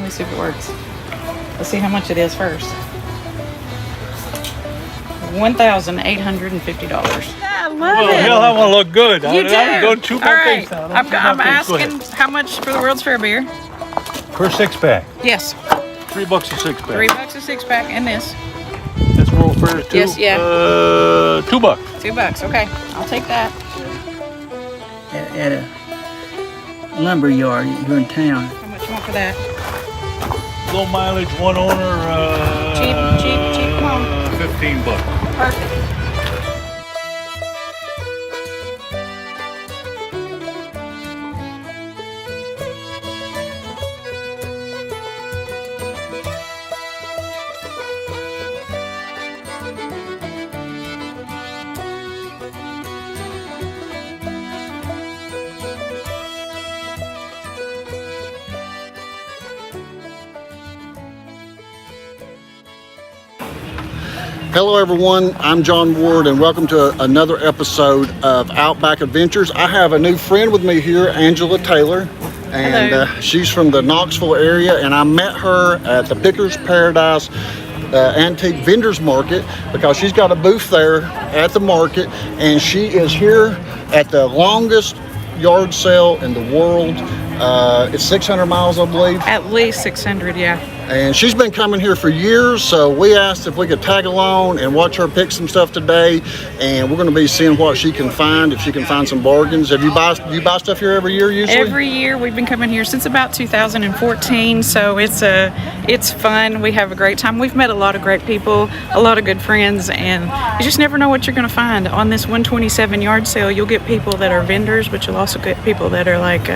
me see if it works. Let's see how much it is first. $1,850. I love it. Hell, I want to look good. You do. I go 2 All right. buckets. I'm asking how much for the World's Fair beer? Per 6-pack. Yes. $3 a 6-pack. $3 a 6-pack, and this. This World Fair is 2. Yes, yeah. $2. $2. Okay, I'll take that. At a lumber yard here in town. How much you want for that? Low mileage, one owner. Cheap. Come on. $15. Perfect. Hello everyone, I'm John Ward and welcome to another episode of Outback Adventures. I have a new friend with me here, Angela Taylor, and she's from the Knoxville area, and I met her at the Pickers Paradise Antique Vendors Market because she's got a booth there at the market, and she is here at the longest yard sale in the world. It's 600 miles, I believe. At least 600, yeah. And she's been coming here for years, so we asked if we could tag along and watch her pick some stuff today. And we're going to be seeing what she can find, if she can find some bargains. Do you buy stuff here every year usually? Every year. We've been coming here since about 2014, so it's fun. We have a great time. We've met a lot of great people, a lot of good friends, and you just never know what you're going to find. On this 127 yard sale, you'll get people that are vendors, but you'll also get people that are like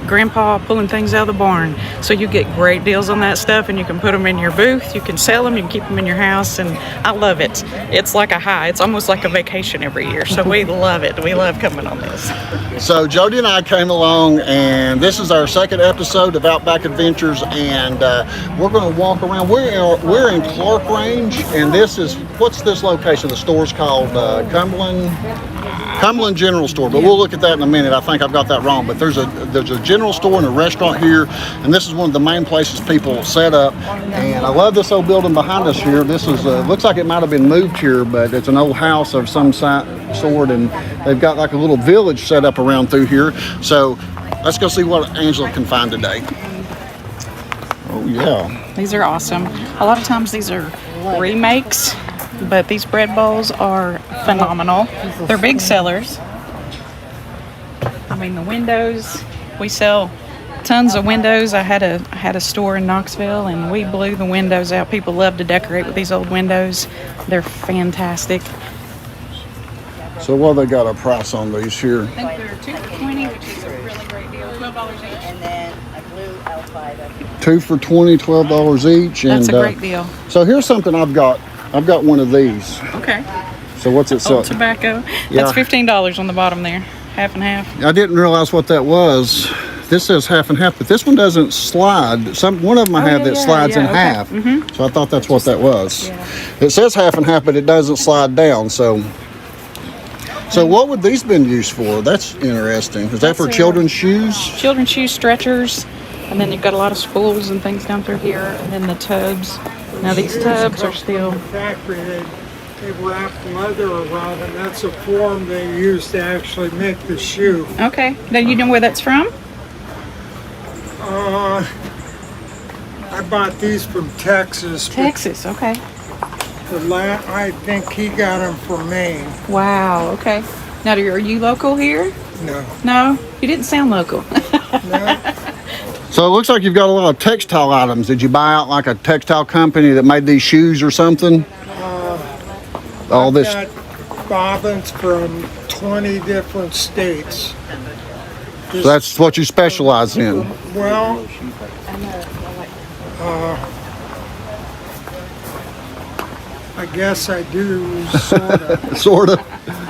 grandpa pulling things out of the barn. So you get great deals on that stuff, and you can put them in your booth, you can sell them, you can keep them in your house, and I love it. It's like a high. It's almost like a vacation every year, so we love it. We love coming on this. So Jody and I came along, and this is our second episode of Outback Adventures, and we're going to walk around. We're in Clark Range, and what's this location? The store's called Cumberland General Store, but we'll look at that in a minute. I think I've got that wrong, but there's a general store and a restaurant here, and this is one of the main places people set up. And I love this old building behind us here. This is looks like it might have been moved here, but it's an old house of some sort, and they've got like a little village set up around through here. So let's go see what Angela can find today. Oh yeah, These are awesome. A lot of times these are remakes, but these bread bowls are phenomenal. They're big sellers. I mean, the windows, we sell tons of windows. I had a store in Knoxville, and we blew the windows out. People love to decorate with these old windows. They're fantastic. so what they got a price on these here? I think they're $2 for $20, which is a really great deal. $12 each. And then a blue L5. 2 for $20, $12 each. That's and a great deal. so here's something I've got one of these. Okay. So what's it sell? Old tobacco. Yeah. That's $15 on the bottom there. Half and half. I didn't realize what that was. This says half and half, but this one doesn't slide. One of them I have that slides in half. Mm-hmm. So I thought that's what that was. Yeah. It says half and half, but it doesn't slide down. So what would these been used for? That's interesting. Is that for children's shoes? Children's shoe stretchers, and then you've got a lot of spools and things down through here, and then the tubs. Now these tubs are still. Factory, they wrap leather around, and that's a form they use to actually make the shoe. Okay. Now you know where that's from? I bought these from Texas. but Texas. Okay. I think he got them from Maine. Wow. Okay. Now, are you local here? No. No, you didn't sound local. No. So it looks like you've got a lot of textile items. Did you buy out like a textile company that made these shoes or something? All this. Got bobbins from 20 different states. So that's what you specialize in. Well, I guess I do, sort of. Sort of.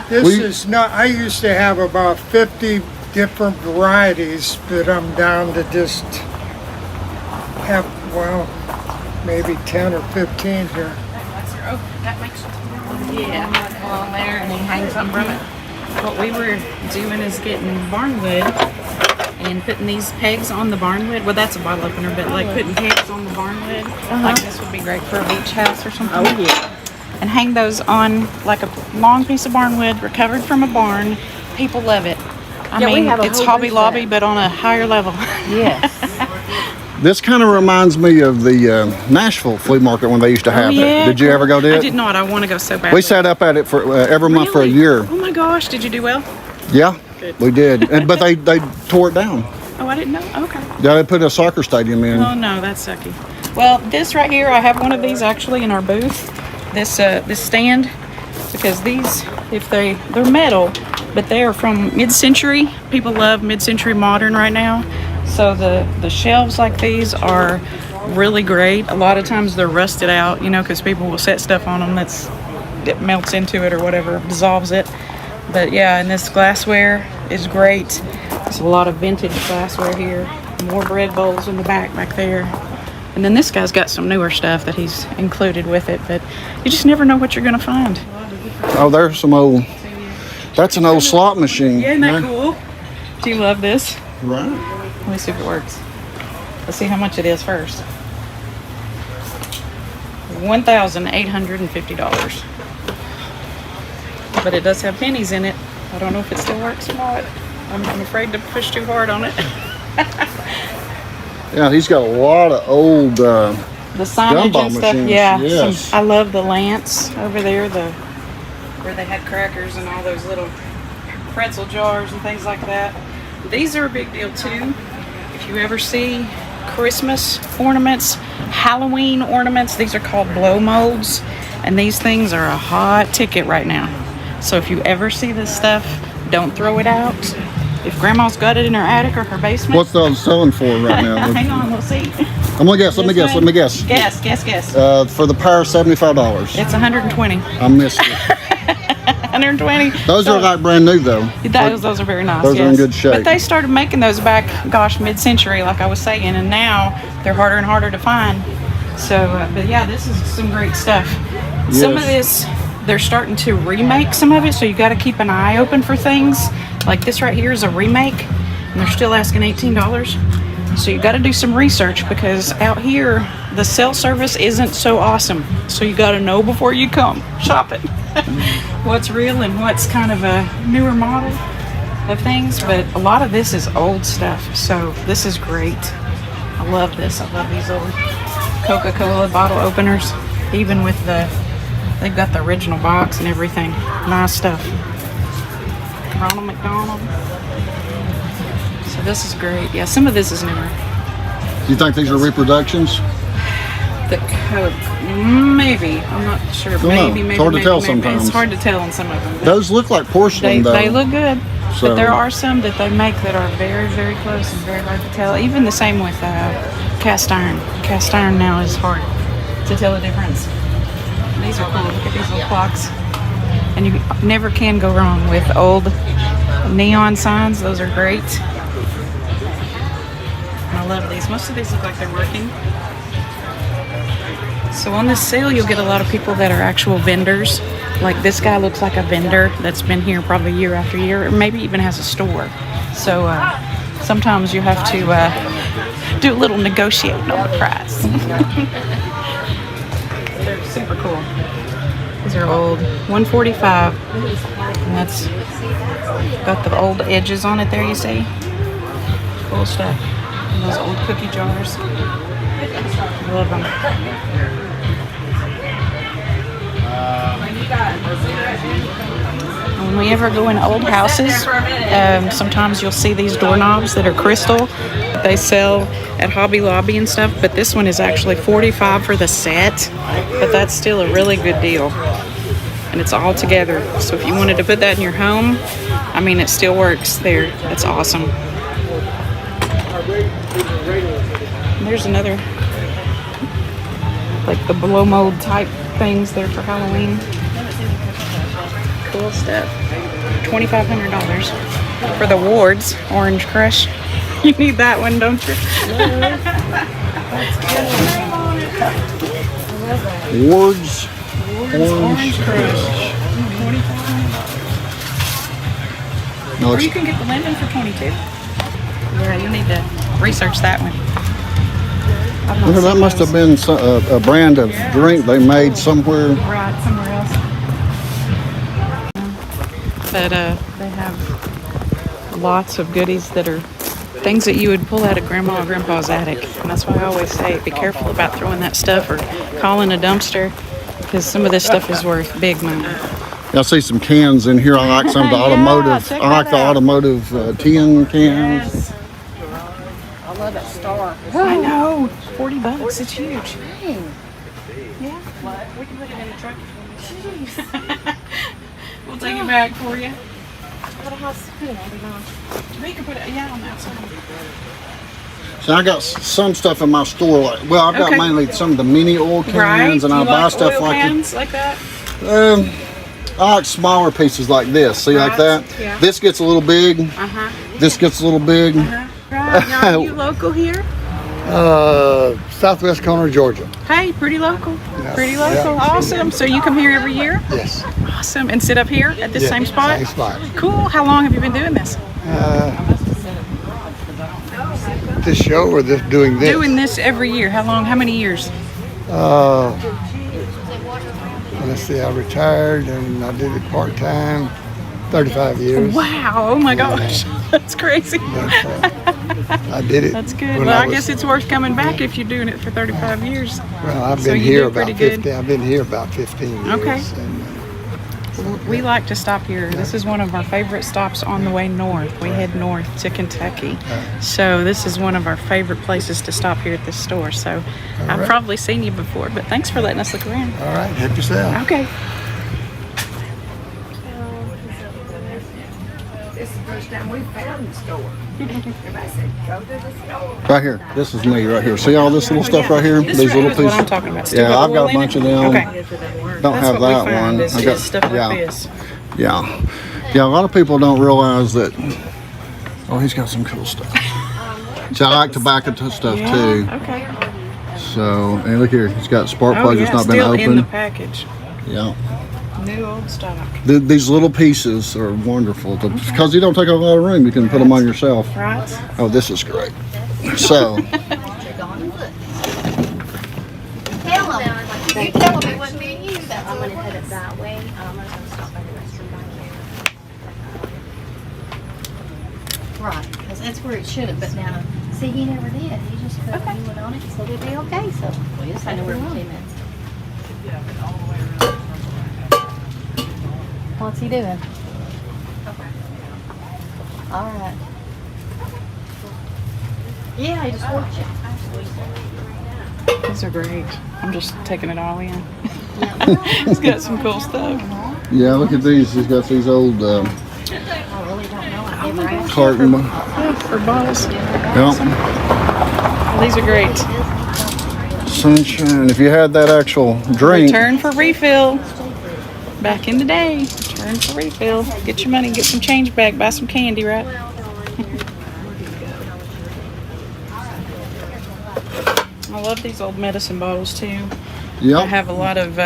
This is not, I used to have about 50 different varieties, but I'm down to just have, well, maybe 10 or 15 here. That makes on there, and he hangs up from it. What we were doing is getting barnwood and putting these pegs on the barn lid. Well, that's a bottle opener, but like putting pegs on the barn lid. Like this would be great for a beach house or something. Oh, yeah. And hang those on like a long piece of barn wood recovered from a barn. People love it. I Yeah, we mean, have a it's whole Hobby bunch of Lobby, that. but on a higher level. Yes. This kind of reminds me of the Nashville flea market when they used to have it. Did you ever go to it? I did not. I want to go so bad. We sat up at it for every month for a year. Oh my gosh, did you do well? Yeah, we did. But they tore it down. Oh, I didn't know. Okay. Yeah, they put a soccer stadium in. Oh no, that's sucky. Well, this right here, I have one of these actually in our booth. This stand, because these, they're metal, but they are from mid-century. People love mid-century modern right now. So the shelves like these are really great. A lot of times they're rusted out, you know, because people will set stuff on them that melts into it or whatever, dissolves it. But yeah, and this glassware is great. There's a lot of vintage glassware here. More bread bowls in the back there. And then this guy's got some newer stuff that he's included with it, but you just never know what you're gonna find. Oh, there's some old, that's an old slot machine. Yeah, isn't that cool? Do you love this? Right. Let me see if it works. Let's see how much it is first. $1,850. But it does have pennies in it. I don't know if it still works or not. I'm afraid to push too hard on it. Yeah, he's got a lot of old The signage gumball and stuff. machines. Yeah. Yes. I love the Lance over there, where they had crackers and all those little pretzel jars and things like that. These are a big deal too. If you ever see Christmas ornaments, Halloween ornaments, these are called blow molds, and these things are a hot ticket right now. So if you ever see this stuff, don't throw it out. If grandma's got it in her attic or her basement. What's those selling for right now? Hang on, we'll see. I'm gonna guess. Let me guess. Guess. For the pair, $75. It's 120. I missed it. 120. Those are like brand new though. Those are very nice. Those are in good shape. But they started making those back, gosh, mid-century, like I was saying, and now they're harder and harder to find. So, but yeah, this is some great stuff. Some of this, they're starting to remake some of it, so you got to keep an eye open for things. Like this right here is a remake, and they're still asking $18. So you got to do some research, because out here the cell service isn't so awesome. So you got to know before you come shopping what's real and what's kind of a newer model of things. But a lot of this is old stuff, so this is great. I love this. I love these old Coca-Cola bottle openers, even with they've got the original box and everything. Nice stuff. Ronald McDonald. So this is great. Yeah, some of this is newer. Do you think these are reproductions? The Coke, maybe. I'm not sure. Maybe. It's hard to tell sometimes. It's hard to tell on some of them. Those look like porcelain though. They look good, So- but there are some that they make that are very, very close and very hard to tell. Even the same with cast iron. Cast iron now is hard to tell the difference. These are cool. Look at these little clocks. And you never can go wrong with old neon signs. Those are great. I love these. Most of these look like they're working. So on this sale, you'll get a lot of people that are actual vendors. Like this guy looks like a vendor that's been here probably year after year, or maybe even has a store. So sometimes you have to do a little negotiating on the price. They're super cool. These are old, $145, and that's got the old edges on it there, you see? Cool stuff. And those old cookie jars. I love them. When we ever go in old houses, sometimes you'll see these doorknobs that are crystal. They sell at Hobby Lobby and stuff, but this one is actually $45 for the set, but that's still a really good deal. And it's all together. So if you wanted to put that in your home, I mean, it still works there. It's awesome. And there's another, like the blow mold type things there for Halloween. Cool stuff. $2,500 for the Ward's Orange Crush. You need that one, don't you? Ward's Orange Crush. $2,500. No, Or it's, you can get the Linden for $22. Yeah, you need to research that one. I've not Well, that seen must have those. been a brand of drink they made somewhere. Right, somewhere else. But they have lots of goodies that are things that you would pull out of Grandma or Grandpa's attic. And that's why I always say be careful about throwing that stuff or calling a dumpster, because some of this stuff is worth big money. I see some cans in here. I like some of the Yeah, automotive. check I like that the out. automotive tin cans. Yes. I love that star. I know. $40. It's huge. Yeah. We can put it in the truck. Jeez. We'll take it back for you. We can put it, on the outside. So I got some stuff in my store. Like, well, I've got Okay. mainly some of the mini oil cans, Right? and You I buy like stuff oil like cans like that? I like smaller pieces like this. See, like Right, that. yeah. This gets a little big. Uh-huh. This gets a little big. Right. Now, are you local here? Southwest corner of Georgia. Hey, pretty local. Yeah. Pretty local. Yeah. Awesome. So you come here every year? Yes. Awesome. And sit up here at this same spot? Same spot. Cool. How long have you been doing this? This show or this doing this? Doing this every year. How long? How many years? Let's see, I retired and I did it part-time, 35 years. Wow. Oh my gosh. That's crazy. I did it. That's good. when Well, I was- guess it's worth coming back if you're doing it for 35 years. Well, I've so been you here do about pretty good. 15. I've been here about 15 years. Okay. And, We like to stop here. This is one of our favorite stops on the way north. We head north to Kentucky. So this is one of our favorite places to stop here at this store. So I've right. probably seen you before, but thanks for letting us look around. all right, help yourself. Okay. This is the first time we found the store. Everybody said, go to the store. Right here. This is me right here. See all this little stuff right here? This These right little here is what I'm pieces. talking about. Still Yeah, I've got oil a in bunch it? of them. Okay. Don't That's have what that we found one. is I got just stuff like yeah. this. Yeah. Yeah, a lot of people don't realize that. Oh, he's got some cool stuff. See, I like tobacco stuff too. Okay. So, and look here, he's got spark Oh, plugs yeah, that's not been still in the opened. package. Yeah. New old stock. These little pieces are wonderful because you don't take up a lot of room. You can put them on yourself. Right? Oh, this is great. So, Tell them. You tell them it wasn't me and you. That's I'm gonna head it that way. I'm gonna stop by the restroom right here. Right, because that's where it should have. But now, see, he never did. He just put a new one on it, so it'd be okay. So we just had to work 2 minutes. What's he doing? All right. Yeah, he just worked you. These are great. I'm just taking it all in. It's got some cool stuff. yeah, look at these. He's got these old I really don't know. I never asked. carton. Yeah, for bottles. Yeah, These are great. sunshine. If you had that actual drink, Return for refill. Back in the day, return for refill. Get your money, get some change back, buy some candy, right? I love these old medicine bottles too. I yep. have a lot of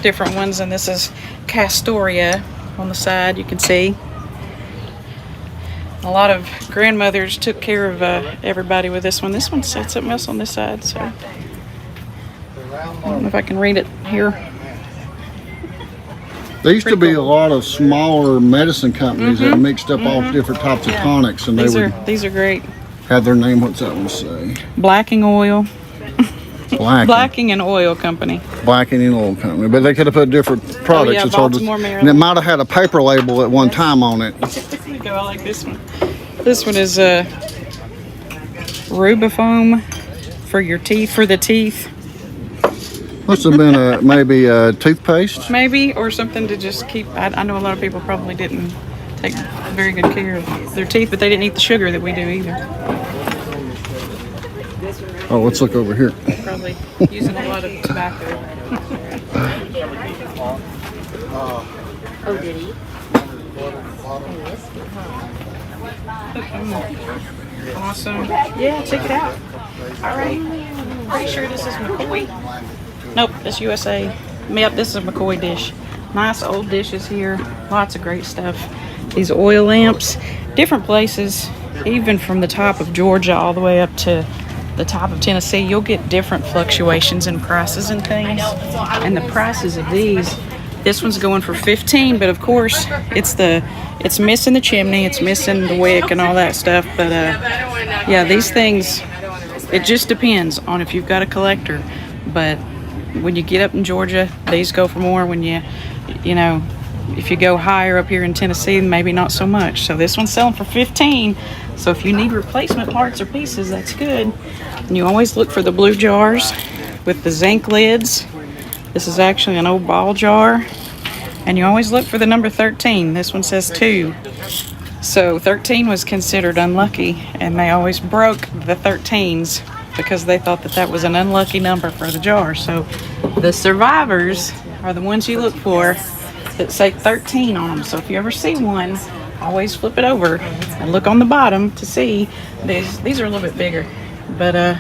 different ones, and this is Castoria on the side, you can see. A lot of grandmothers took care of everybody with this one. This one said something else on this side, so I don't know if I can read it here. There used to be a lot of smaller medicine companies that mixed up all different types of tonics, and These are great. have their name. What's that one say? Blacking oil. Blacking. Blacking and Oil Company. Blackening Oil Company, but they could have put different products. yeah, It's hard to, Baltimore, and Maryland. it might have had a paper label at one time on it. There you go. I like this one. This one is Rubifoam for your teeth, for the teeth, Must have been maybe a toothpaste. maybe, or something to just keep. I know a lot of people probably didn't take very good care of their teeth, but they didn't eat the sugar that we do either. Oh, let's look over here. Probably using a lot of tobacco. Oh, did he? Awesome. Yeah, check it out. All right. Pretty sure this is McCoy. Nope, that's USA. Yep, this is a McCoy dish. Nice old dishes here. Lots of great stuff. These oil lamps. Different places even from the top of Georgia all the way up to the top of Tennessee, you'll get different fluctuations in prices and things. And the prices of these, this one's going for $15, but of course it's missing the chimney, it's missing the wick and all that stuff. But yeah, these things, it just depends on if you've got a collector. But when you get up in Georgia, these go for more. When you know, if you go higher up here in Tennessee, maybe not so much. So this one's selling for $15. So if you need replacement parts or pieces, that's good. And you always look for the blue jars with the zinc lids. This is actually an old ball jar. And you always look for the number 13. This one says 2. So 13 was considered unlucky, and they always broke the 13s because they thought that that was an unlucky number for the jar. So the survivors are the ones you look for that say 13 on them. So if you ever see one, always flip it over and look on the bottom to see. These are a little bit bigger, but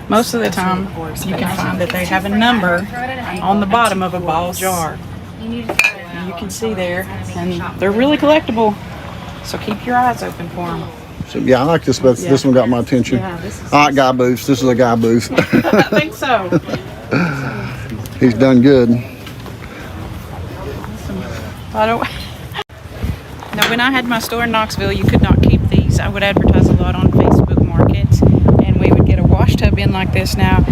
most of the time you can find that they have a number on the bottom of a ball jar. And you can see there, and they're really collectible. So keep your eyes open for them. So, yeah, I like this, but this one got my attention. Yeah, this is I like guy booths. This is a guy booth. I think so. He's done good. I don't. Now, when I had my store in Knoxville, you could not keep these. I would advertise a lot on Facebook Market, and we would get a wash tub in like this. Now,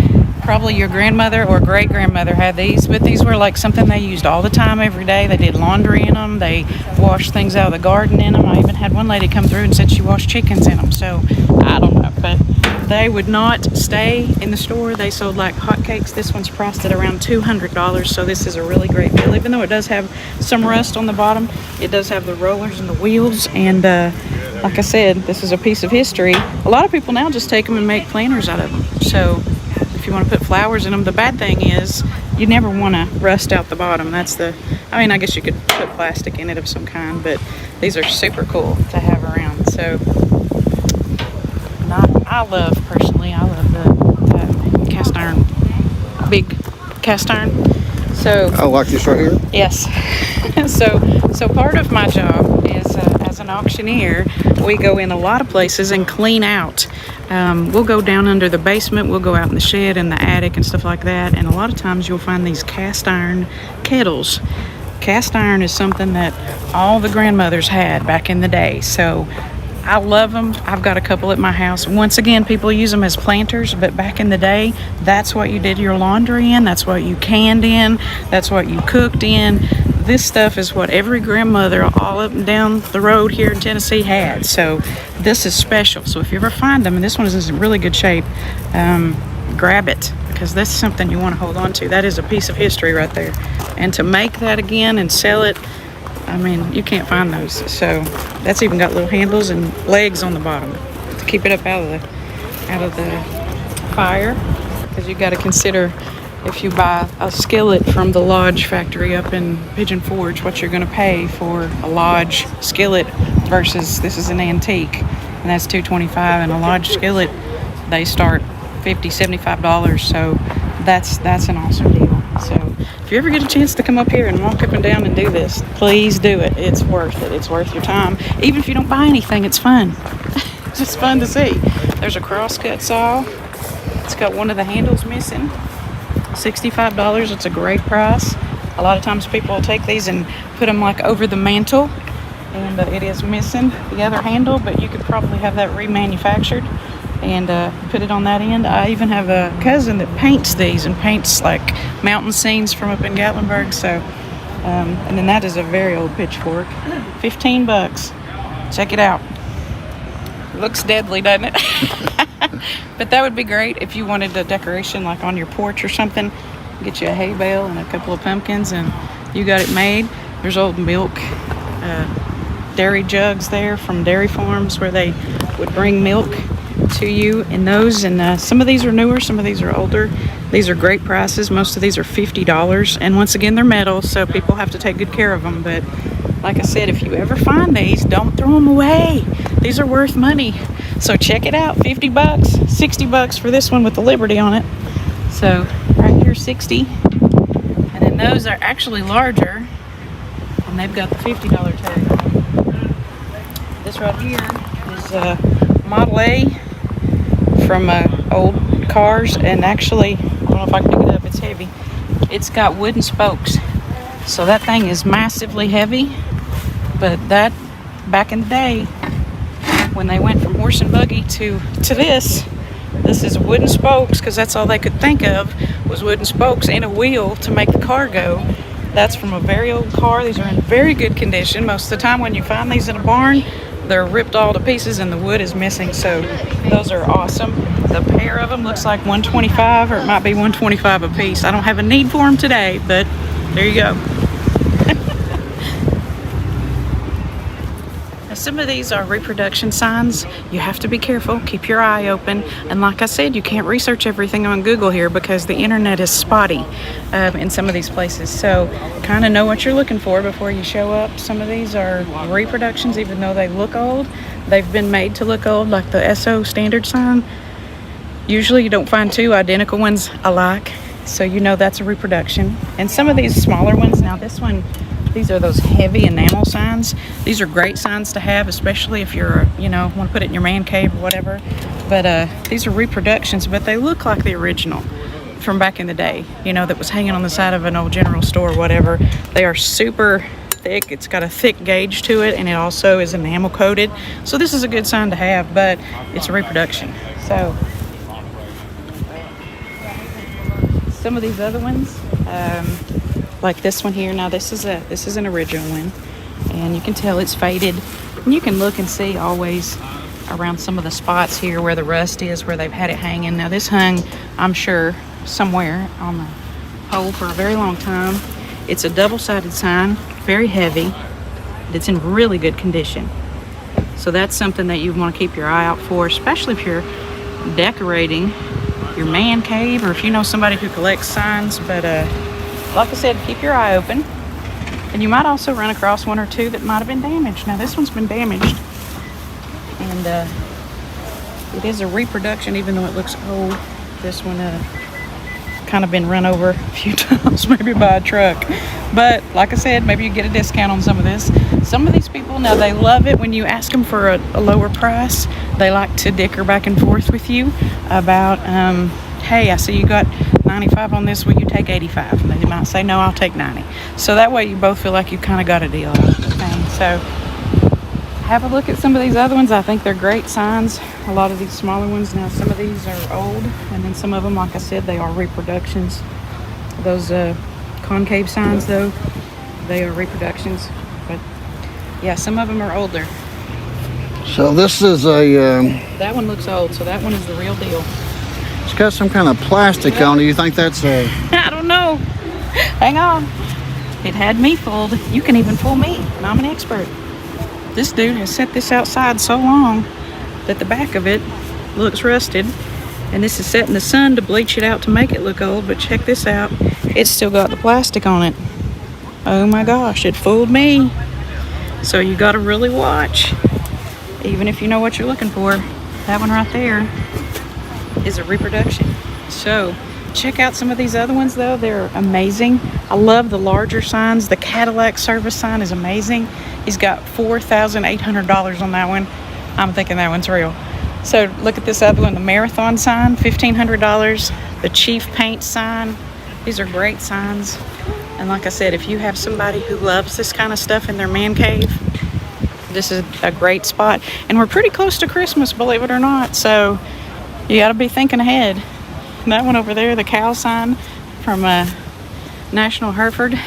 probably your grandmother or great grandmother had these, but these were like something they used all the time, every day. They did laundry in them. They washed things out of the garden in them. I even had one lady come through and said she washed chickens in them. So I don't know, but they would not stay in the store. They sold like hotcakes. This one's priced at around $200, so this is a really great deal. Even though it does have some rust on the bottom, it does have the rollers and the wheels. And like I said, this is a piece of history. A lot of people now just take them and make planters out of them. So if you want to put flowers in them, the bad thing is you never want to rust out the bottom. That's the, I mean, I guess you could put plastic in it of some kind, but these are super cool to have around. So I love, personally, I love the cast iron, big cast iron. So I like this right here. yes. So part of my job is as an auctioneer, we go in a lot of places and clean out. We'll go down under the basement, we'll go out in the shed and the attic and stuff like that, and a lot of times you'll find these cast iron kettles. Cast iron is something that all the grandmothers had back in the day, so I love them. I've got a couple at my house. Once again, people use them as planters, but back in the day, that's what you did your laundry in, that's what you canned in, that's what you cooked in. This stuff is what every grandmother all up and down the road here in Tennessee had. So this is special. So if you ever find them, and this one is in really good shape, grab it, because that's something you want to hold on to. That is a piece of history right there. And to make that again and sell it, I mean, you can't find those. So that's even got little handles and legs on the bottom to keep it up out of the fire, because you got to consider, if you buy a skillet from the Lodge factory up in Pigeon Forge, what you're going to pay for a Lodge skillet versus this is an antique, and that's $225. And a Lodge skillet, they start $50, $75. So that's an awesome deal. So if you ever get a chance to come up here and walk up and down and do this, please do it. It's worth it. It's worth your time. Even if you don't buy anything, it's fun. It's just fun to see. There's a crosscut saw. It's got one of the handles missing. $65. It's a great price. A lot of times people will take these and put them like over the mantle, and it is missing the other handle, but you could probably have that remanufactured and put it on that end. I even have a cousin that paints these and paints like mountain scenes from up in Gatlinburg. So and then that is a very old pitchfork. $15. Check it out. Looks deadly, doesn't it? But that would be great if you wanted a decoration like on your porch or something. Get you a hay bale and a couple of pumpkins and you got it made. There's old milk dairy jugs there from dairy farms where they would bring milk to you in those. And some of these are newer, some of these are older. These are great prices. Most of these are $50. And once again, they're metal, so people have to take good care of them. But like I said, if you ever find these, don't throw them away. These are worth money. So check it out, $50, $60 for this one with the Liberty on it. So right here, $60. And then those are actually larger, and they've got the $50 tag. This right here is Model A from old cars, and actually, I don't know if I can pick it up, it's heavy. It's got wooden spokes, so that thing is massively heavy. But that, back in the day, when they went from horse and buggy to this is wooden spokes, because that's all they could think of was wooden spokes and a wheel to make the car go. That's from a very old car. These are in very good condition. Most of the time when you find these in a barn, they're ripped all to pieces and the wood is missing, so those are awesome. The pair of them looks like $125, or it might be $125 a piece. I don't have a need for them today, but there you go. Some of these are reproduction signs. You have to be careful, keep your eye open, and like I said, you can't research everything on Google here because the internet is spotty in some of these places, so kind of know what you're looking for before you show up. Some of these are reproductions, even though they look old. They've been made to look old, like the SO standard sign. Usually you don't find two identical ones alike, so you know that's a reproduction. And some of these smaller ones, now this one, these are those heavy enamel signs. These are great signs to have, especially if you're, you know, want to put it in your man cave or whatever. But these are reproductions, but they look like the original from back in the day, you know, that was hanging on the side of an old general store or whatever. They are super thick. It's got a thick gauge to it, and it also is enamel coated. So this is a good sign to have, but it's a reproduction. So some of these other ones, like this one here. Now this is an original one, and you can tell it's faded, and you can look and see always around some of the spots here where the rust is, where they've had it hanging. Now this hung, I'm sure, somewhere on the pole for a very long time. It's a double-sided sign, very heavy. It's in really good condition, so that's something that you want to keep your eye out for, especially if you're decorating your man cave, or if you know somebody who collects signs. But like I said, keep your eye open, and you might also run across one or two that might have been damaged. Now this one's been damaged, and it is a reproduction, even though it looks old. This one kind of been run over a few times, maybe by a truck. But like I said, maybe you get a discount on some of this. Some of these people, now they love it when you ask them for a lower price. They like to dicker back and forth with you about, hey, I see you got 95 on this, will you take 85? And they might say, no, I'll take 90. So that way you both feel like you've kind of got a deal out of the thing. So have a look at some of these other ones. I think they're great signs. A lot of these smaller ones. Now some of these are old, and then some of them, like I said, they are reproductions. Those concave signs, though, they are reproductions. But yeah, some of them are older. So this is a That one looks old, so that one is the real deal. it's got some kind of plastic on it. You think that's a I don't know. Hang on. It had me fooled. You can even fool me, and I'm an expert. This dude has set this outside so long that the back of it looks rusted, and this is set in the sun to bleach it out to make it look old. But check this out, it's still got the plastic on it. Oh my gosh, it fooled me. So you got to really watch, even if you know what you're looking for. That one right there is a reproduction. So check out some of these other ones, though. They're amazing. I love the larger signs. The Cadillac service sign is amazing. He's got $4,800 on that one. I'm thinking that one's real. So look at this other one, the Marathon sign, $1,500. The Chief Paint sign. These are great signs. And like I said, if you have somebody who loves this kind of stuff in their man cave, this is a great spot. And we're pretty close to Christmas, believe it or not. So you got to be thinking ahead. That one over there, the cow sign from National Hereford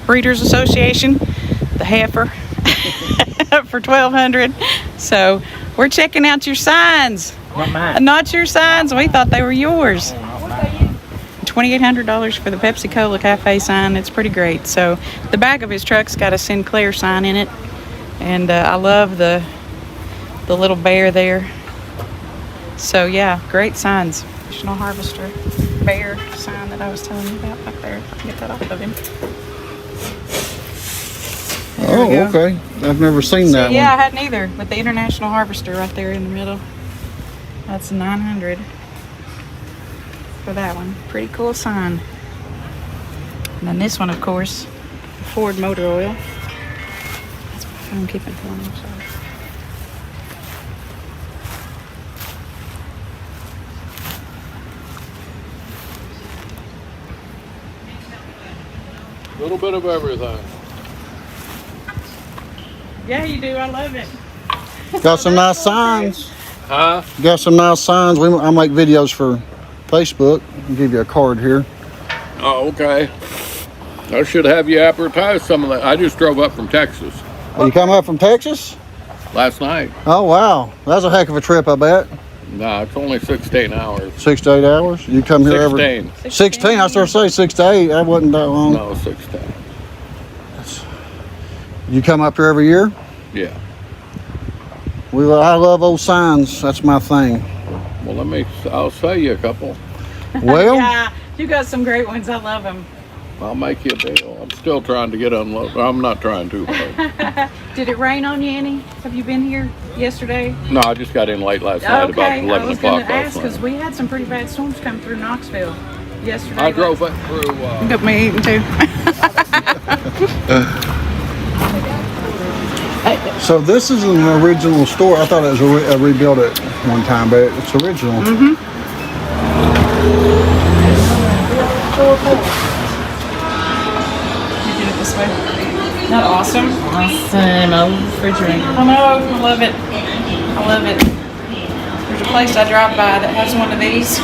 Breeders Association, the heifer for $1,200. So we're checking out your signs. Not mine. Not your signs. We thought they were yours. $2,800 for the Pepsi Cola Cafe sign. It's pretty great. So the back of his truck's got a Sinclair sign in it, and I love the little bear there. So yeah, great signs. National Harvester bear sign that I was telling you about back there. If I can get that off of him. There we go. okay. I've never seen that Yeah, I one. hadn't either. But the International Harvester right there in the middle. That's $900 for that one. Pretty cool sign. And then this one, of course, Ford Motor Oil. That's my phone keeping going. I'm sorry. Little bit of everything. Yeah, you do. I love it. Got some nice signs. Huh? Got some nice signs. I make videos for Facebook. I'll give you a card here. Oh, okay. I should have you advertise some of that. I just drove up from Texas You come up from Texas? last night. Oh, wow. That's a heck of a trip, I bet. No, it's only 16 hours. 6 to 8 hours? You come here 16. every... 16? I started to say 6 to 8. That wasn't that long. No, 16. You come up here every year? Yeah. I love old signs. That's my thing. Well, I'll sell you a couple. Well, Yeah, you got some great ones. I love them. I'll make you a deal. I'm still trying to get unloaded. I'm not trying too hard. Did it rain on you any? Have you been here yesterday? No, I just got in late last night, about Okay, 11 I was going o'clock to last ask because night. we had some pretty bad storms come through Knoxville yesterday. I drove it through. Got me eating too. so this is an original store. I thought it was a rebuilt at one time, but it's original. You did it this way. Isn't that awesome? Awesome. Old refrigerator. I know, I love it. I love it. There's a place I drive by that has one of these,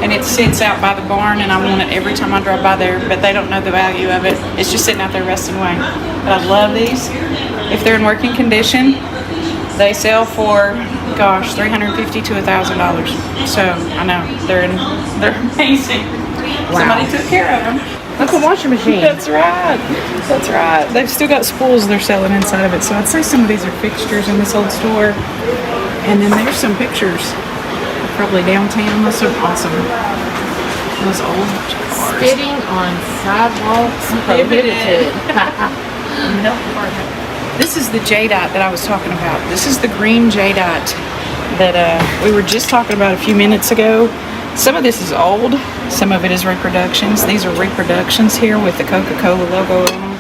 and it sits out by the barn, and I want it every time I drive by there, but they don't know the value of it. It's just sitting out there resting away. But I love these. If they're in working condition, they sell for, gosh, $350 to $1,000. So I know they're amazing. Somebody took care of them. Like a washing machine. That's right. That's right. They've still got spools they're selling inside of it. So I'd say some of these are fixtures in this old store. And then there's some pictures. Probably downtown. Those are awesome. Those old cars. Spitting on sidewalks Prohibited. prohibited. This is the jadeite that I was talking about. This is the green jadeite that we were just talking about a few minutes ago. Some of this is old, some of it is reproductions. These are reproductions here with the Coca-Cola logo on them.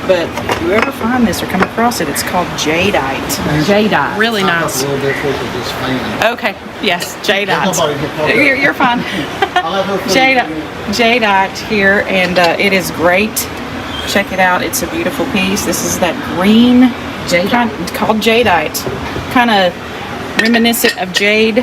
But if you ever find this or come across it, it's called jadeite. Jadeite. Really nice. A little bit with this fan. Okay, yes, jadeite. Nobody can talk You're fine. I'll have her put Jadeite here, and it is great. Check it out. It's a beautiful piece. This is that green Jadeite. called jadeite, kind of reminiscent of jade.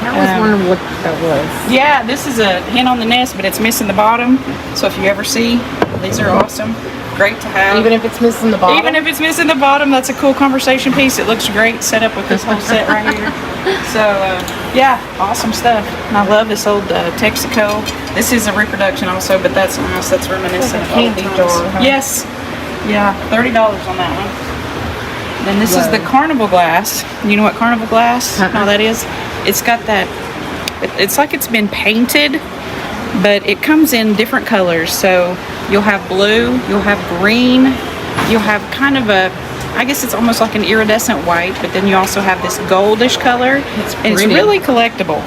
I was wondering what that was. Yeah, this is a hen on the nest, but it's missing the bottom. So if you ever see, these are awesome. Great to have. Even if it's missing the bottom. Even if it's missing the bottom, that's a cool conversation piece. It looks great set up with this whole set right here. So, yeah, awesome stuff. And I love this old Texaco. This is a reproduction also, but that's nice. That's reminiscent of Candy old jar, times. huh? Yes. Yeah, $30 on that one. Then this is the carnival glass. You know what carnival glass? How that is? It's got that, it's like it's been painted, but it comes in different colors. So you'll have blue, you'll have green, you'll have kind of a, I guess it's almost like an iridescent white, but then you also have this goldish color. And it's really collectible.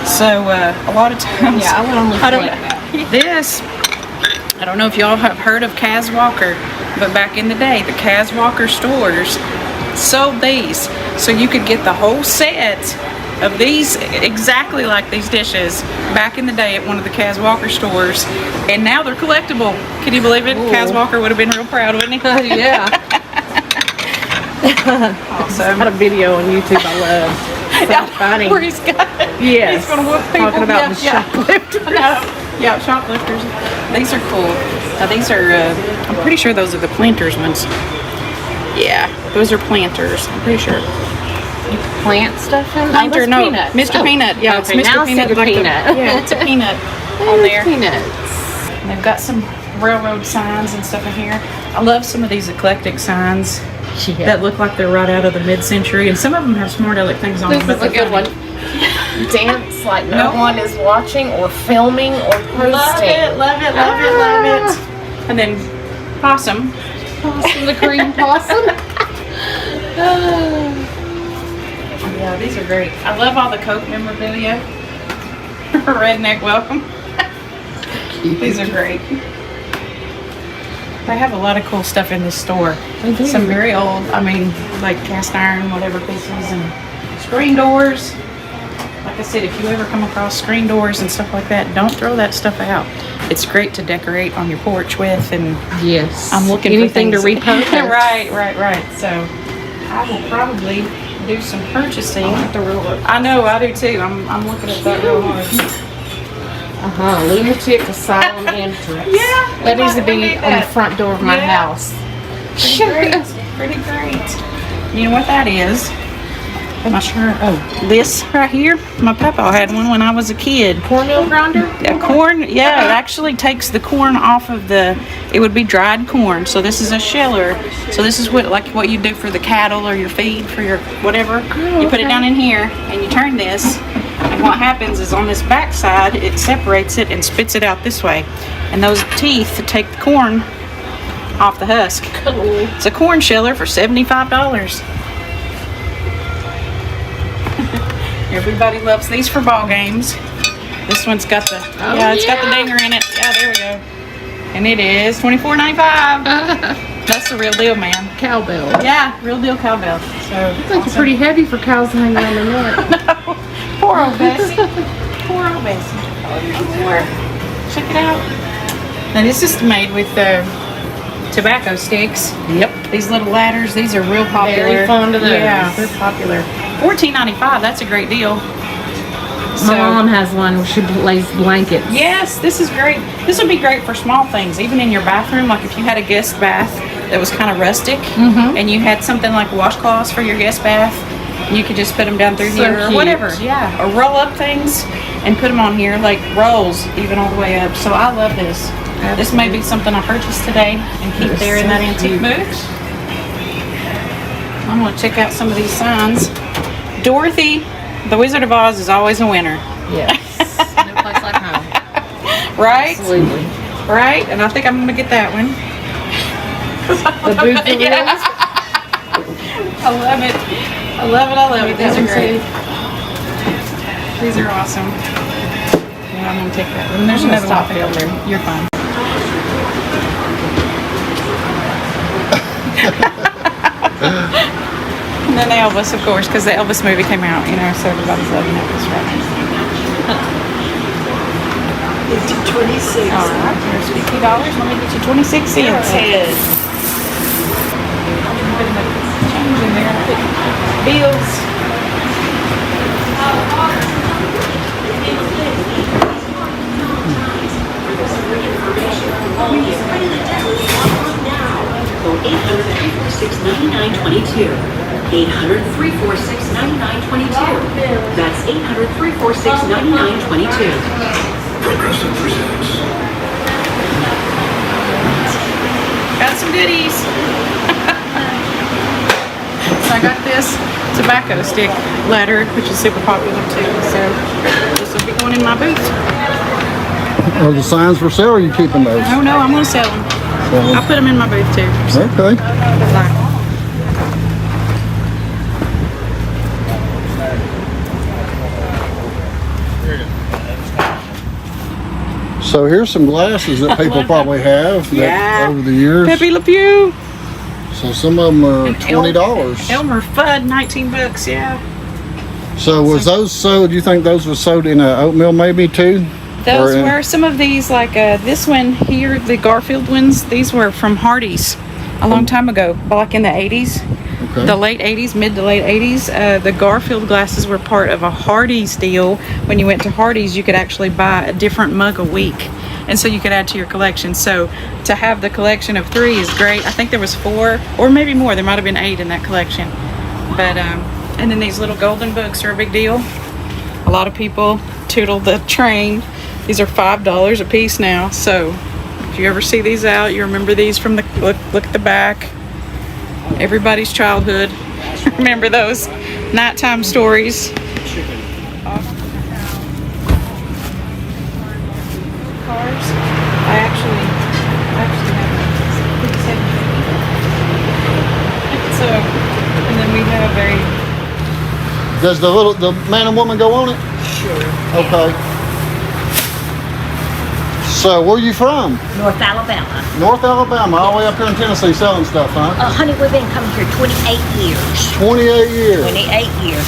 So a lot of times, Yeah, I would only I don't collect that. this, I don't know if y'all have heard of Kaz Walker, but back in the day, the Kaz Walker stores sold these. So you could get the whole set of these exactly like these dishes back in the day at one of the Kaz Walker stores, and now they're collectible. Can you believe it? Ooh. Kaz Walker would have been real proud, wouldn't he? Yeah. Awesome. Got a video on YouTube I love. So funny. Where he's got Yes. he's gonna whoop people. Talking about the shoplifters. No. Yeah, shoplifters. These are cool. These are I'm pretty sure those are the planters ones. Yeah, those are planters. I'm pretty sure. Plant stuff in? Planter, that's no, peanuts. Mr. Oh. Peanut. Yeah, Okay, it's Mr. now I see Peanut. the Like peanut. Yeah, it's a peanut on there. Peanuts. And they've got some railroad signs and stuff in here. I love some of these eclectic signs that look like they're right out of the mid-century, and some of them have smart aleck things on This them. But is a they're good one. funny. Dance like no Nope. one is watching or filming or posting. Love it, love it, love it, love it. And then possum. Possum, the green possum. Yeah, these are great. I love all the Coke memorabilia. Redneck welcome. These are great. They have a lot of cool stuff in this store. They do. Some very old, I mean, like cast iron, whatever pieces, and screen doors. Like I said, if you ever come across screen doors and stuff like that, don't throw that stuff out. It's great to decorate on your porch with, and Yes. I'm looking anything for things. to repurpose. Right. So I will probably do some purchasing. I know, I do too. I'm looking at that real hard. Lunatic asylum entrance. Yeah, That needs to we be need on that. the front door of my Yeah. house. Pretty great. You know what that is? Am I sure? Oh, this right here. My papa had one when I was a kid. Cornmeal grinder? A corn, yeah, it actually takes the corn off of it would be dried corn. So this is a sheller. So this is what you do for the cattle or your feed for your whatever. You put it down in here and you turn this. And what happens is on this back side, it separates it and spits it out this way. And those teeth take the corn off the husk. Cool. It's a corn sheller for $75. Everybody loves these for ball games. This one's got the it's got the dinger in it. Yeah, there we go. And it is $24.95. That's the real deal, man. Cowbell. Yeah, real deal cowbell. So It's pretty heavy for cows hanging around the neck. poor old Bessie. Poor old Bessie. Check it out. Now this is made with tobacco sticks. Yep. These little ladders, these are real popular. Very fond of those. Yeah, they're popular. $14.95, that's a great deal. My mom has one where she lays blankets. Yes, this is great. This would be great for small things, even in your bathroom. Like if you had a guest bath that was kind of rustic, and you had something like washcloths for your guest bath, you could just put them down through So here or cute. whatever. Yeah, or roll up things and put them on here like rolls, even all the way up. So I love this. This may be something I purchased today and keep there in that antique booth. I'm gonna check out some of these signs. Dorothy, the Wizard of Oz is always a winner. Yes. No place like home. Right? Absolutely. Right? And I think I'm gonna get that one. The booth of Yeah. wheels. I love it. I love it. I love it. These are great. These are awesome. Yeah, I'm gonna take that one. There's another one there. You're fine. And then the Elvis, of course, because the Elvis movie came out, so everybody's loving Elvis right now. 26. All right, there's $50. Let me get you 26 cents. Yes. Change in there. Put bills. Call 800-346-9922. 800-346-9922. That's 800-346-9922. Progressive presents. Got some goodies. So I got this tobacco stick ladder, which is super popular too. So this will be going in my booth. Are the signs for sale or are you keeping those? Oh no, I'm gonna sell them. I'll put them in my booth too. Okay. So here's some glasses that people probably have that over the years. Pepe Le Pew. So some of them are $20. Elmer Fudd, $19. Yeah. So was those sold? Do you think those were sold in oatmeal maybe too? Those were some of these, like this one here, the Garfield ones. These were from Hardee's a long time ago, like in the 80s. Okay. The late 80s, mid to late 80s. The Garfield glasses were part of a Hardee's deal. When you went to Hardee's, you could actually buy a different mug a week. And so you could add to your collection. So to have the collection of 3 is great. I think there was 4 or maybe more. There might have been 8 in that collection. But, and then these little golden books are a big deal. A lot of people tootle the train. These are $5 a piece now. So if you ever see these out, you remember these from the, look at the back. Everybody's childhood. Remember those nighttime stories. Cars. I actually have so, and then we have Does the man and woman go on it? Sure. Okay. So where are you from? North Alabama. North Alabama, all the way up here in Tennessee selling stuff, huh? Honey, we've been coming here 28 years. 28 years. 28 years.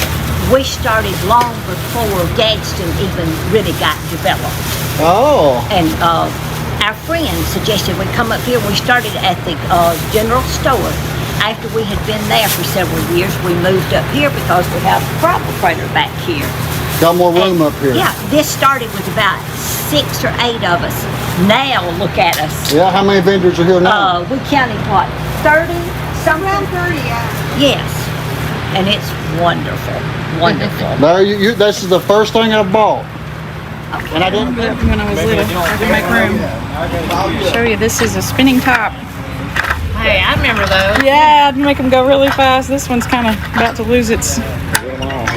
we started long before Gadsden even really got developed. Oh. And our friend suggested we come up here. We started at the general store. After we had been there for several years, we moved up here because we have a crop trailer back here. Got more room up here. Yeah, this started with about 6 or 8 of us. Now look at us. Yeah, how many vendors are here now? We counted what, 30? Something? Around 30, yeah. Yes, and it's wonderful, wonderful. There, this is the first thing I've bought. Okay. And I didn't. When I was little, I could make room. Show you, this is a spinning top. Hey, I remember those. Yeah, I'd make them go really fast. This one's kind of about to lose its. He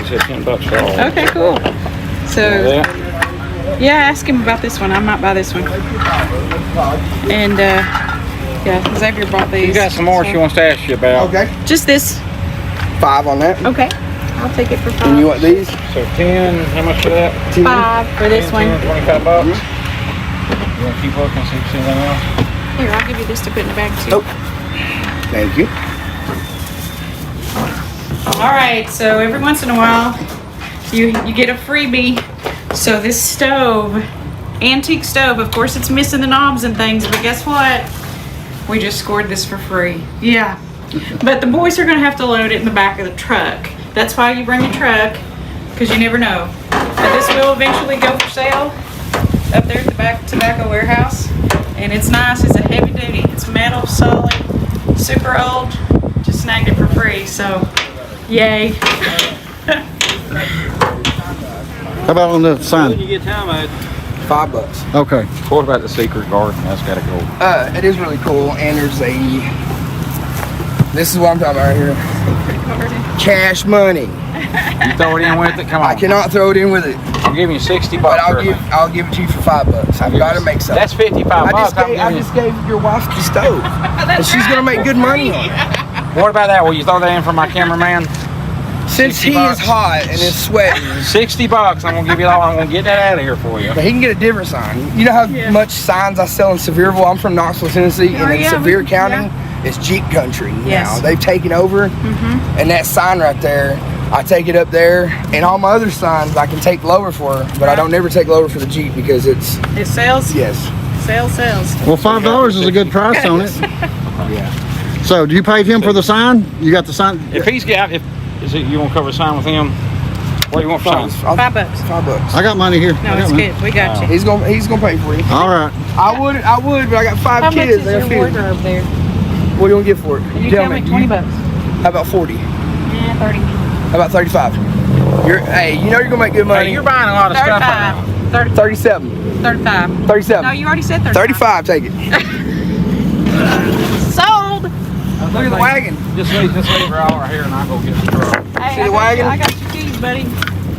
said $10 for all. Okay, cool. So, yeah, ask him about this one. I might buy this one. And yeah, Xavier bought these. You got some more she wants to ask you about. Okay. Just this. 5 on that. Okay, I'll take it for 5. And you want these? So 10, how much for that? 5 for this 10, one. 25 bucks. You want to keep looking, see if you see anything else? Here, I'll give you this to put in the bag too. Oh. Thank you. All right, so every once in a while, you get a freebie. So this stove, antique stove, of course it's missing the knobs and things, but guess what? We just scored this for free. Yeah, but the boys are gonna have to load it in the back of the truck. That's why you bring a truck, because you never know. But this will eventually go for sale up there at the back tobacco warehouse. And it's nice, it's a heavy duty, it's metal, solid, super old. Just snagged it for free, so yay. How about on the sign? When you get time, I'd $5. Okay. What about the secret garden? That's got to go. It is really cool, and there's a. This is what I'm talking about right here. Cash money. You throw it in with it. Come on. I cannot throw it in with it. I'll give you $60. But I'll give it to you for $5. I've got to make something. That's 55 bucks. I just gave your wife the stove, and she's gonna make good money on it. What about that? Will you throw that in for my cameraman? Since he is hot and is sweating, $60. I'm gonna give you all. I'm gonna get that out of here for you. but he can get a different sign. You know how much signs I sell in Sevierville? I'm from Knoxville, Tennessee, and in Sevier County, it's Jeep country now. They've taken over, and that sign right there, I take it up there, and all my other signs I can take lower for, but I don't never take lower for the Jeep because it sells? Yes. Sells. Well, $5 is a good price on it. Yeah. So, do you paid him for the sign? You got the sign? If he's got, you want to cover the sign with him? What do you want for signs? $5. $5. I got money here. No, it's good. We got you. He's gonna pay for it. All right. I would, but I got 5 How kids. much is your wardrobe there? What do you want to get for it? You tell me. $20. How about 40? Yeah, 30. How about 35? Hey, you know you're gonna make good money. Hey, you're buying a lot of stuff right now. 37. 35. 37. No, you already said 35. 35, take it. Sold. Look at the wagon. Just leave her all right here and I'll go get the truck. Hey, See the wagon? I got your keys, buddy.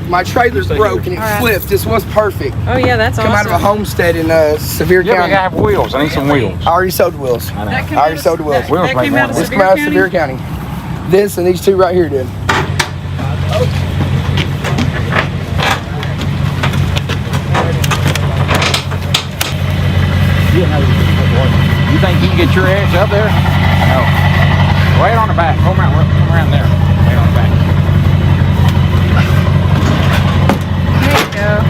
My trailer's broke and it flipped. This was perfect. Oh yeah, that's Come awesome. out of a homestead in Sevier Yeah, but County. I have wheels. I need some wheels. I already sold the wheels. I know. That came I already out sold the wheels. Wheels make money. This come out of Sevier County. This and these 2 right here did. You think you can get your ass up there? No. Wait on the back. Come around there. Wait on the back. There you go.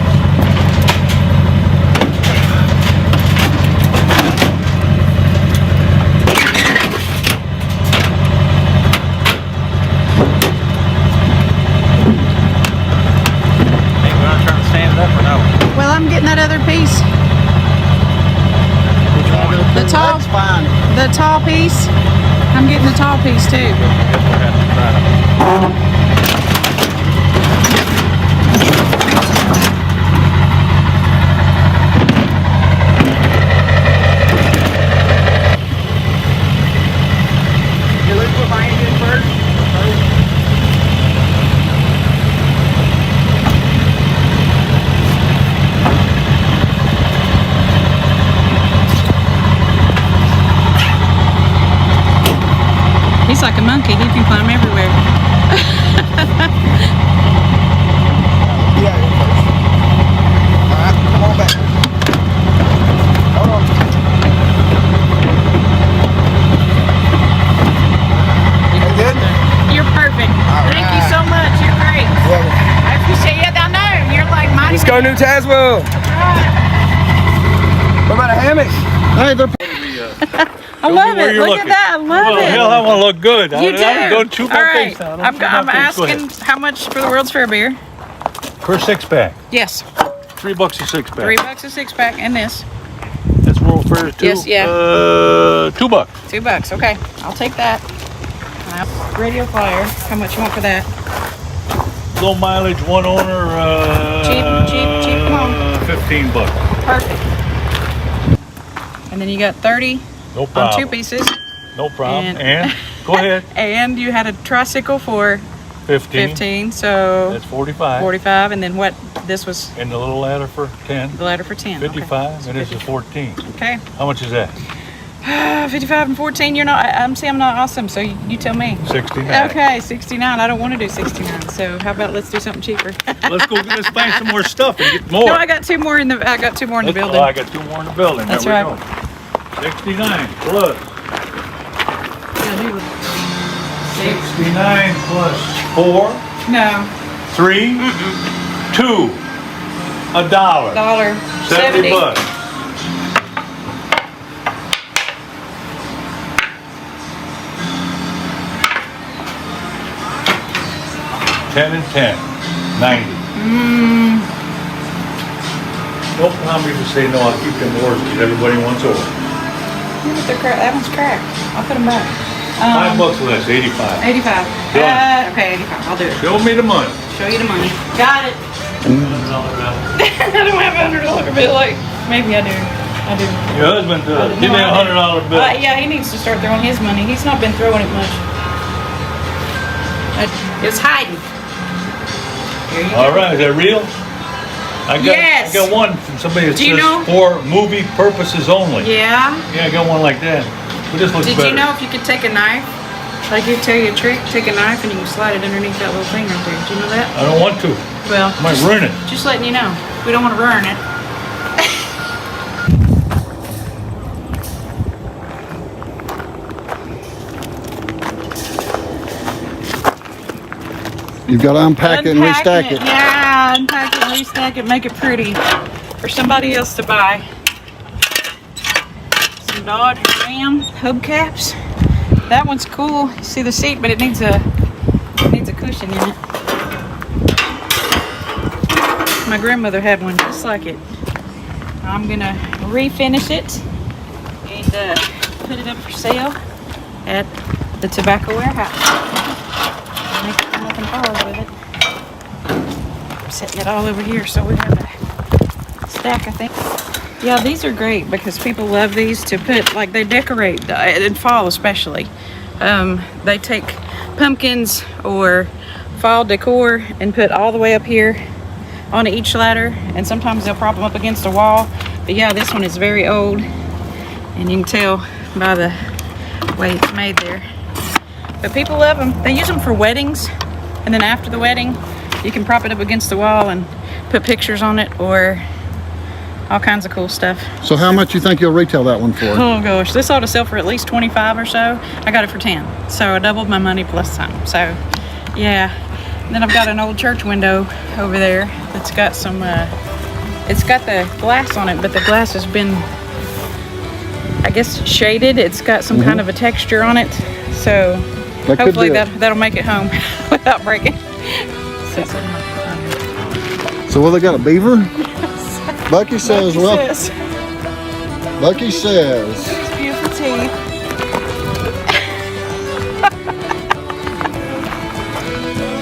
Hey, we're not trying to stand it up or no? Well, I'm getting that other piece. The tall, the tall piece. I'm getting the tall piece too. He's like a monkey. He can climb everywhere. Yeah, Alright, come on back. Hold on. You good? You're perfect. Thank you so much. You're great. Well, go, New Tazewell. What about a hammock? Hey, they're I love it. Look at that. I love Well, it. hell, I want to look good. You do. I'm going to All my right. face now. I'm asking how much for the World's Fair beer? Per 6-pack. Yes. $3 a 6-pack. $3 a 6-pack, and this. That's World Fair too. Yes, yeah. $2. $2. Okay, I'll take that. Radio flyer. How much you want for that? Low mileage, one owner. Cheap. Come on. $15. Perfect. And then you got 30 No on problem. 2 pieces. No problem. And- And go ahead. And you had a tricycle for 15, so That's 45. 45. And then what? This was And the little ladder for 10. the ladder for 10. 55. And this is 14. Okay. How much is that? 55 and 14. You're not. I'm not awesome. So you tell me. 69. Okay, 69. I don't want to do 69. So how about let's do something cheaper? Let's find some more stuff and get more. No, I got 2 more in the. I got 2 more in the building. Oh, I got 2 more in the building. That's there we right. go. 69 plus. 69 plus 4, No. 3, 2, $1. $70. 10 and 10, 90. Don't promise to say no. I'll keep them orders because everybody wants orders. That one's cracked. I'll put them back. $5 less, 85. 85. Done. Okay, 85. I'll do it. Show me the money. Show you the money. Got it. I don't have a $100 bill. Like maybe I do. I do. Your husband does. Give me a $100 bill. Yeah, he needs to start throwing his money. He's not been throwing it much. It's hiding. Here you All go. right, is that real? Yes. I got one from somebody that Do you says know? for movie purposes only. Yeah. Yeah, I got one like that. But this looks Did better. you know if you could take a knife, like you tell you a trick, take a knife and you can slide it underneath that little thing right there. Did you know that? I don't want to. Well, I might ruin it. just letting you know. We don't want to ruin it. You've got to unpack it and restack it. Yeah, unpack it, restack it, make it pretty for somebody else to buy. Some Dodge Ram hubcaps. That one's cool. You see the seat, but it needs a cushion in it. My grandmother had one just like it. I'm gonna refinish it and put it up for sale at the tobacco warehouse. Make it nothing falls with it. I'm setting it all over here so we have a stack, I think. Yeah, these are great because people love these to put, like they decorate in fall especially. They take pumpkins or fall decor and put all the way up here on each ladder, and sometimes they'll prop them up against a wall. But yeah, this one is very old and you can tell by the way it's made there. But people love them. They use them for weddings, and then after the wedding you can prop it up against the wall and put pictures on it or all kinds of cool stuff. So how much you think you'll retail that one for? Oh gosh, this ought to sell for at least 25 or so. I got it for 10, so I doubled my money plus some. So yeah. And then I've got an old church window over there that's got some it's got the glass on it, but the glass has been, I guess, shaded. It's got some kind of a texture on it, so hopefully that'll make it home without breaking. So what, they got a beaver? Bucky says, Bucky says. There's beautiful teeth.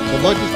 So Bucky's